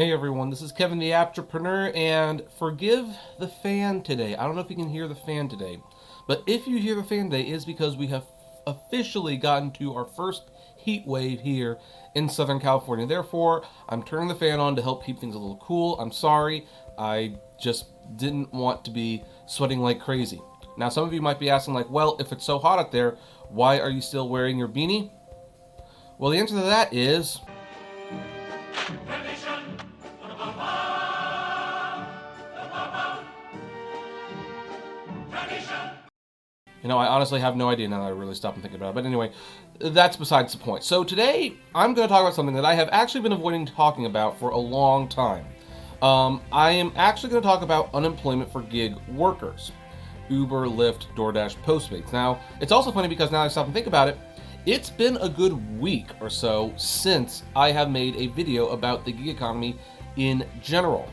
Hey everyone, this is Kevin the Apptrepreneur, and forgive the fan today. I don't know if you can hear the fan today, but if you hear the fan today, it is because we have officially gotten to our first heat wave here in Southern California. Therefore, I'm turning the fan on to help keep things a little cool. I'm sorry, I just didn't want to be sweating like crazy. Now, some of you might be asking, like, well, if it's so hot out there, why are you still wearing your beanie? Well, the answer to that is I honestly have no idea now that I really stop and think about it. But anyway, that's besides the point. So today, I'm going to talk about something that I have actually been avoiding talking about for a long time. I am actually going to talk about unemployment for gig workers. Uber, Lyft, DoorDash, Postmates. Now, it's also funny because now I stop and think about it, it's been a good week or so since I have made a video about the gig economy in general.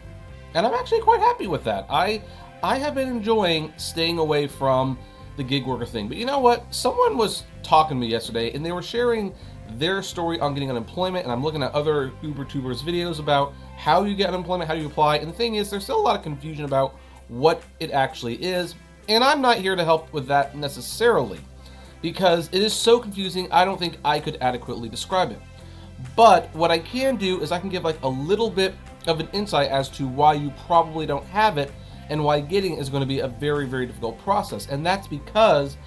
And I'm actually quite happy with that. I have been enjoying staying away from the gig worker thing. But you know what? Someone was talking to me yesterday and they were sharing their story on getting unemployment, and I'm looking at other Uber tubers videos about how you get unemployment, how do you apply, and the thing is there's still a lot of confusion about what it actually is, and I'm not here to help with that necessarily because it is so confusing. I don't think I could adequately describe it. But what I can do is I can give like a little bit of an insight as to why you probably don't have it and why getting is going to be a very, very difficult process. And that's because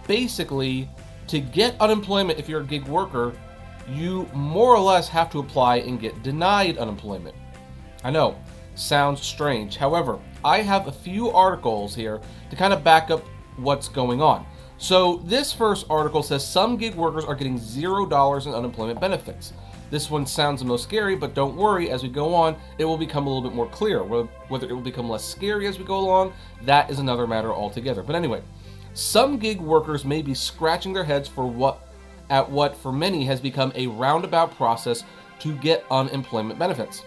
basically to get unemployment if you're a gig worker, you more or less have to apply and get denied unemployment. I know, sounds strange. However, I have a few articles here to kind of back up what's going on. So this first article says some gig workers are getting $0 in unemployment benefits. This one sounds the most scary, but don't worry, as we go on, it will become a little bit more clear. Whether it will become less scary as we go along, that is another matter altogether. But anyway, some gig workers may be scratching their heads for what for many has become a roundabout process to get unemployment benefits.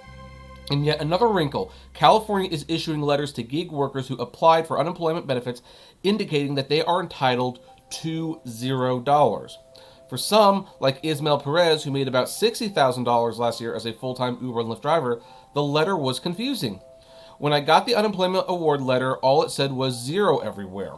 And yet another wrinkle, California is issuing letters to gig workers who applied for unemployment benefits indicating that they are entitled to $0. For some, like Ismael Perez, who made about $60,000 last year as a full-time Uber and Lyft driver, the letter was confusing. When I got the unemployment award letter, all it said was zero everywhere.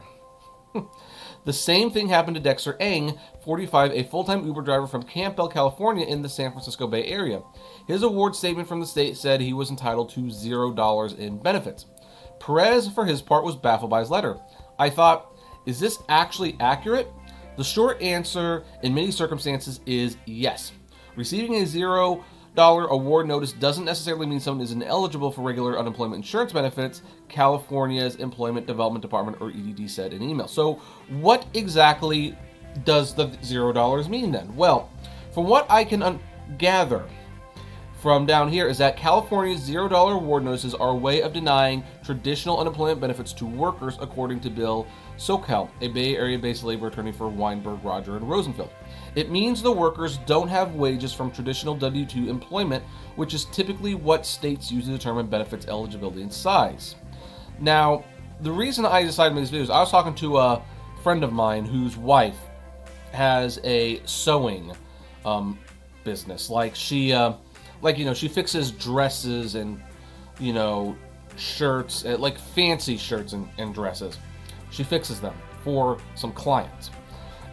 The same thing happened to Dexter Eng, 45, a full-time Uber driver from Campbell, California in the San Francisco Bay Area. His award statement from the state said he was entitled to $0 in benefits. Perez, for his part, was baffled by his letter. I thought, is this actually accurate? The short answer in many circumstances is yes. Receiving a $0 award notice doesn't necessarily mean someone is ineligible for regular unemployment insurance benefits, California's Employment Development Department, or EDD, said in an email. So what exactly does the $0 mean then? Well, from what I can gather from down here is that California's $0 award notices are a way of denying traditional unemployment benefits to workers, according to Bill Sokal, a Bay Area-based labor attorney for Weinberg, Roger, and Rosenfeld. It means the workers don't have wages from traditional W-2 employment, which is typically what states use to determine benefits eligibility and size. Now, the reason I decided to make this video is I was talking to a friend of mine whose wife has a sewing business. She fixes dresses and, shirts, like fancy shirts and dresses. She fixes them for some clients.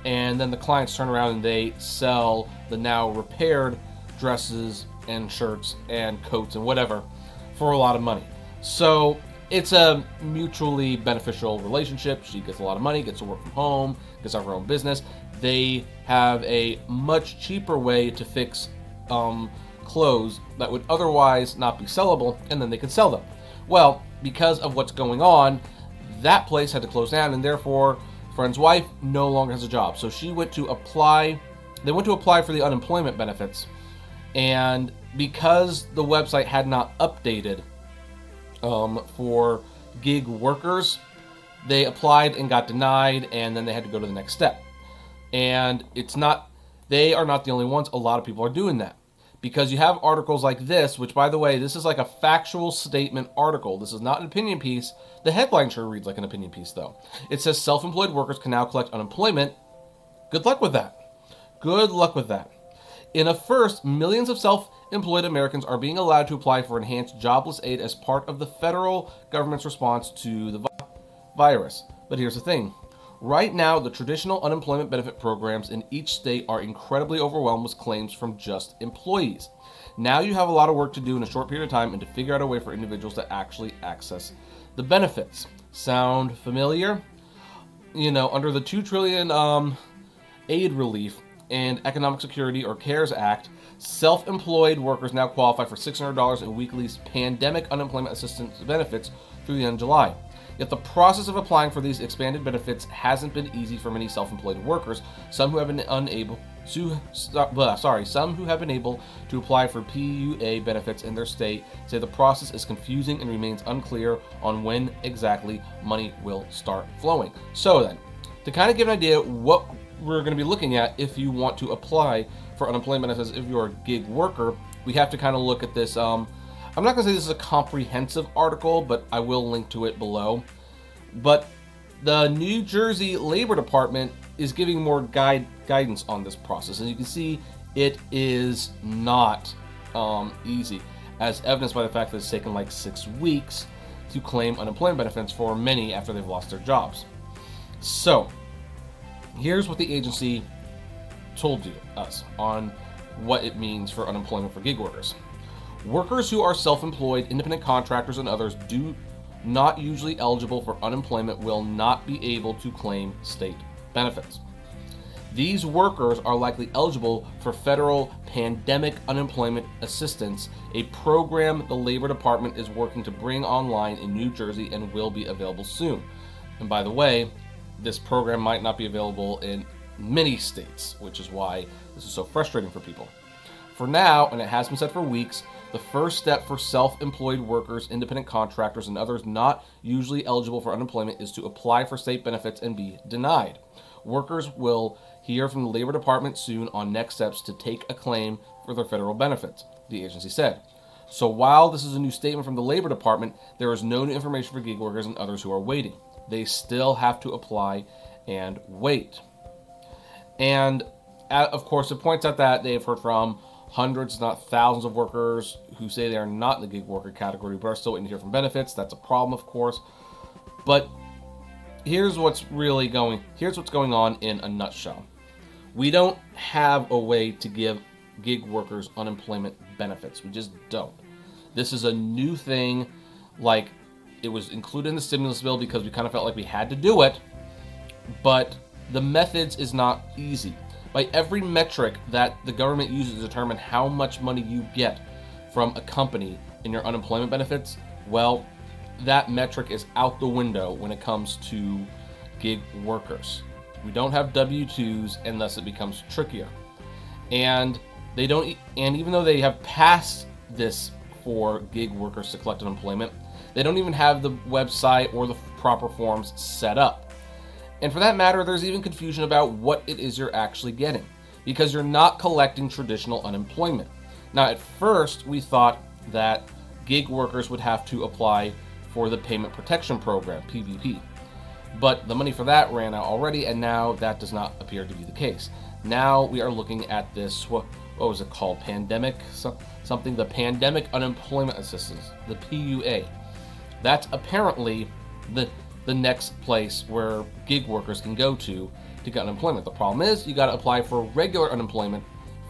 And then the clients turn around and they sell the now repaired dresses and shirts and coats and whatever for a lot of money. So it's a mutually beneficial relationship. She gets a lot of money, gets to work from home, gets out of her own business. They have a much cheaper way to fix clothes that would otherwise not be sellable, and then they could sell them. Well, because of what's going on, that place had to close down, and therefore friend's wife no longer has a job. So she went to apply. They went to apply for the unemployment benefits, and because the website had not updated for gig workers, they applied and got denied, and then they had to go to the next step. And they are not the only ones. A lot of people are doing that. Because you have articles like this, which, by the way, this is like a factual statement article. This is not an opinion piece. The headline sure reads like an opinion piece, though. It says self-employed workers can now collect unemployment. Good luck with that. Good luck with that. In a first, millions of self-employed Americans are being allowed to apply for enhanced jobless aid as part of the federal government's response to the virus. But here's the thing. Right now, the traditional unemployment benefit programs in each state are incredibly overwhelmed with claims from just employees. Now you have a lot of work to do in a short period of time and to figure out a way for individuals to actually access the benefits. Sound familiar? Under the $2 trillion aid relief and Economic Security or CARES Act, self-employed workers now qualify for $600 in weekly pandemic unemployment assistance benefits through the end of July. Yet the process of applying for these expanded benefits hasn't been easy for many self-employed workers. Some who have been able to apply for PUA benefits in their state say the process is confusing and remains unclear on when exactly money will start flowing. So then, to kind of give an idea what we're going to be looking at if you want to apply for unemployment benefits if you're a gig worker, we have to kind of look at this. I'm not going to say this is a comprehensive article, but I will link to it below. But the New Jersey Labor Department is giving more guidance on this process. And you can see it is not easy, as evidenced by the fact that it's taken like 6 weeks to claim unemployment benefits for many after they've lost their jobs. So here's what the agency told us on what it means for unemployment for gig workers. Workers who are self-employed, independent contractors, and others do not usually eligible for unemployment will not be able to claim state benefits. These workers are likely eligible for federal pandemic unemployment assistance, a program the Labor Department is working to bring online in New Jersey and will be available soon. And by the way, this program might not be available in many states, which is why this is so frustrating for people. For now, and it has been said for weeks, the first step for self-employed workers, independent contractors, and others not usually eligible for unemployment is to apply for state benefits and be denied. Workers will hear from the Labor Department soon on next steps to take a claim for their federal benefits, the agency said. So while this is a new statement from the Labor Department, there is no new information for gig workers and others who are waiting. They still have to apply and wait. And of course, it points out that they've heard from hundreds, not thousands of workers who say they are not in the gig worker category, but are still waiting to hear from benefits. That's a problem, of course. But here's what's going on in a nutshell. We don't have a way to give gig workers unemployment benefits. We just don't. This is a new thing. Like, it was included in the stimulus bill because we kind of felt like we had to do it, but the methods is not easy. By every metric that the government uses to determine how much money you get from a company in your unemployment benefits, well, that metric is out the window when it comes to gig workers. We don't have W-2s unless it becomes trickier. And even though they have passed this for gig workers to collect unemployment, they don't even have the website or the proper forms set up. And for that matter, there's even confusion about what it is you're actually getting, because you're not collecting traditional unemployment. Now, at first, we thought that gig workers would have to apply for the Payment Protection Program, PPP. But the money for that ran out already, and now that does not appear to be the case. Now we are looking at this, what was it called? The Pandemic Unemployment Assistance, the PUA. That's apparently the next place where gig workers can go to get unemployment. The problem is you got to apply for regular unemployment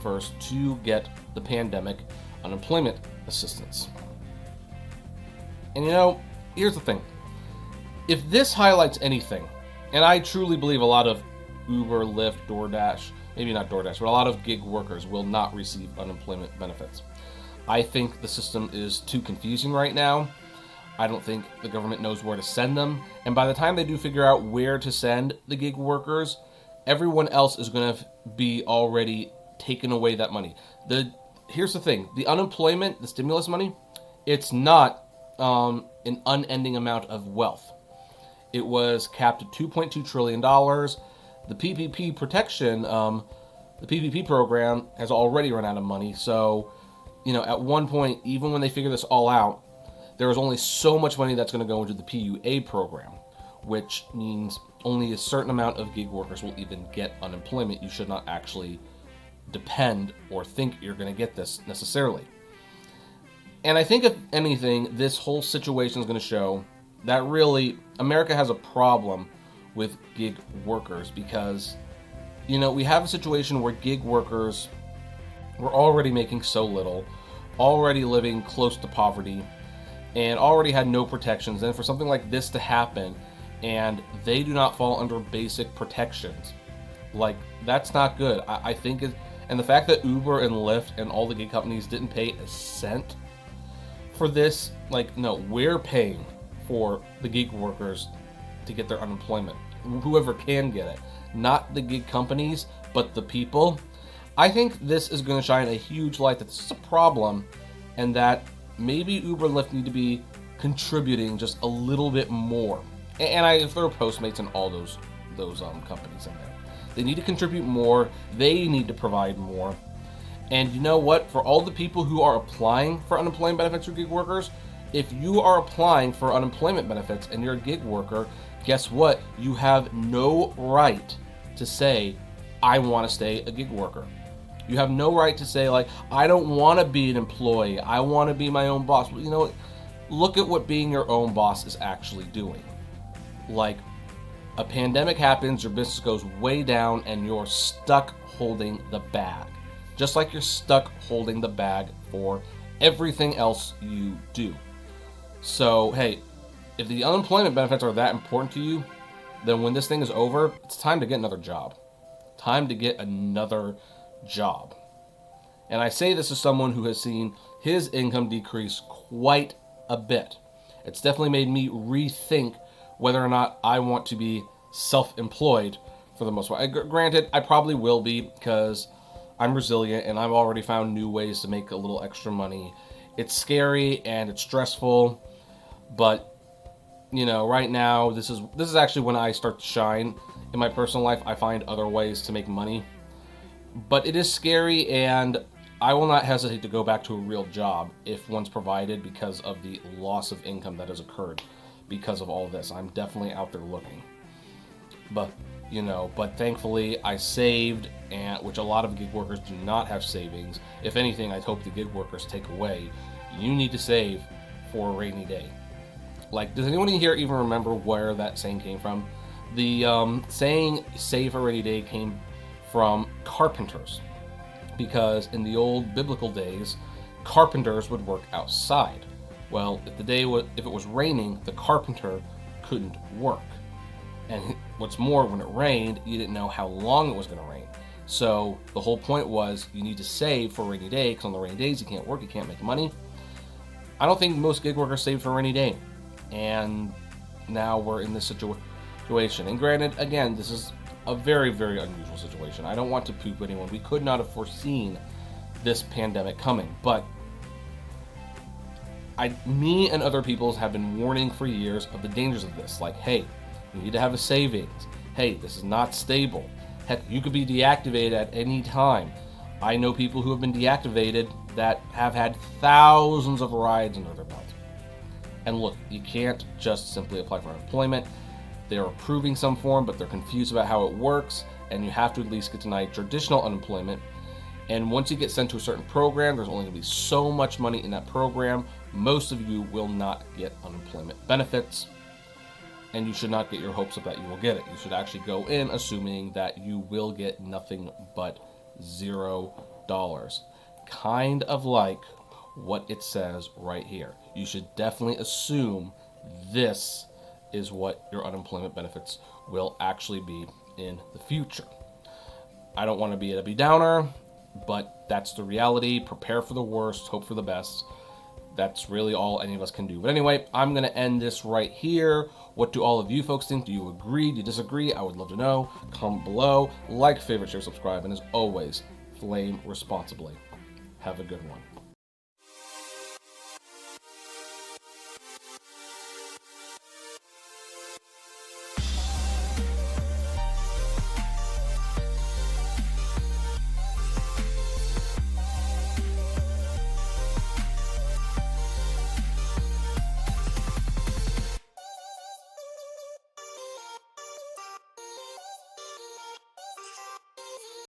first to get the pandemic unemployment assistance. And here's the thing. If this highlights anything, and I truly believe a lot of Uber, Lyft, DoorDash, maybe not DoorDash, but a lot of gig workers will not receive unemployment benefits. I think the system is too confusing right now. I don't think the government knows where to send them. And by the time they do figure out where to send the gig workers, everyone else is going to be already taking away that money. Here's the thing. The unemployment, the stimulus money, it's not an unending amount of wealth. It was capped at $2.2 trillion. The PPP protection, the PPP program has already run out of money. So, at one point, even when they figure this all out, there is only so much money that's going to go into the PUA program, which means only a certain amount of gig workers will even get unemployment. You should not actually depend or think you're going to get this necessarily. And I think if anything, this whole situation is going to show that really America has a problem with gig workers because, we have a situation where gig workers were already making so little, already living close to poverty, and already had no protections. And for something like this to happen, and they do not fall under basic protections, like, that's not good. I think and the fact that Uber and Lyft and all the gig companies didn't pay a cent for this, like, no, we're paying for the gig workers to get their unemployment. Whoever can get it, not the gig companies, but the people. I think this is going to shine a huge light that this is a problem, and that maybe Uber and Lyft need to be contributing just a little bit more. And I throw Postmates and all those companies in there. They need to contribute more. They need to provide more. And you know what? For all the people who are applying for unemployment benefits or gig workers, if you are applying for unemployment benefits and you're a gig worker, guess what? You have no right to say, I want to stay a gig worker. You have no right to say, like, I don't want to be an employee. I want to be my own boss. Well, you know what? Look at what being your own boss is actually doing. Like, a pandemic happens, your business goes way down, and you're stuck holding the bag. Just like you're stuck holding the bag for everything else you do. So, hey, if the unemployment benefits are that important to you, then when this thing is over, it's time to get another job. Time to get another job. And I say this as someone who has seen his income decrease quite a bit. It's definitely made me rethink whether or not I want to be self-employed for the most part. Granted, I probably will be because I'm resilient and I've already found new ways to make a little extra money. It's scary and it's stressful, but right now this is actually when I start to shine in my personal life. I find other ways to make money, but it is scary, and I will not hesitate to go back to a real job if one's provided because of the loss of income that has occurred because of all this. I'm definitely out there looking, but thankfully I saved, and which a lot of gig workers do not have savings. If anything, I'd hope the gig workers take away. You need to save for a rainy day. Like, does anyone here even remember where that saying came from? The saying "save for a rainy day" came from carpenters, because in the old biblical days, carpenters would work outside. Well, if it was raining, the carpenter couldn't work. And what's more, when it rained, you didn't know how long it was going to rain. So the whole point was you need to save for a rainy day, because on the rainy days you can't work, you can't make money. I don't think most gig workers save for a rainy day. And now we're in this situation. And granted, again, this is a very, very unusual situation. I don't want to poop anyone. We could not have foreseen this pandemic coming. But me and other people have been warning for years of the dangers of this. Like, hey, you need to have a savings. Hey, this is not stable. Heck, you could be deactivated at any time. I know people who have been deactivated that have had thousands of rides under their belt. And look, you can't just simply apply for unemployment. They're approving some form, but they're confused about how it works, and you have to at least get denied traditional unemployment. And once you get sent to a certain program, there's only going to be so much money in that program. Most of you will not get unemployment benefits, and you should not get your hopes up that you will get it. You should actually go in assuming that you will get nothing but $0. Kind of like what it says right here. You should definitely assume this is what your unemployment benefits will actually be in the future. I don't want to be a Debbie Downer, but that's the reality. Prepare for the worst, hope for the best. That's really all any of us can do. But anyway, I'm going to end this right here. What do all of you folks think? Do you agree? Do you disagree? I would love to know. Comment below. Like, favorite, share, subscribe, and as always, flame responsibly. Have a good one.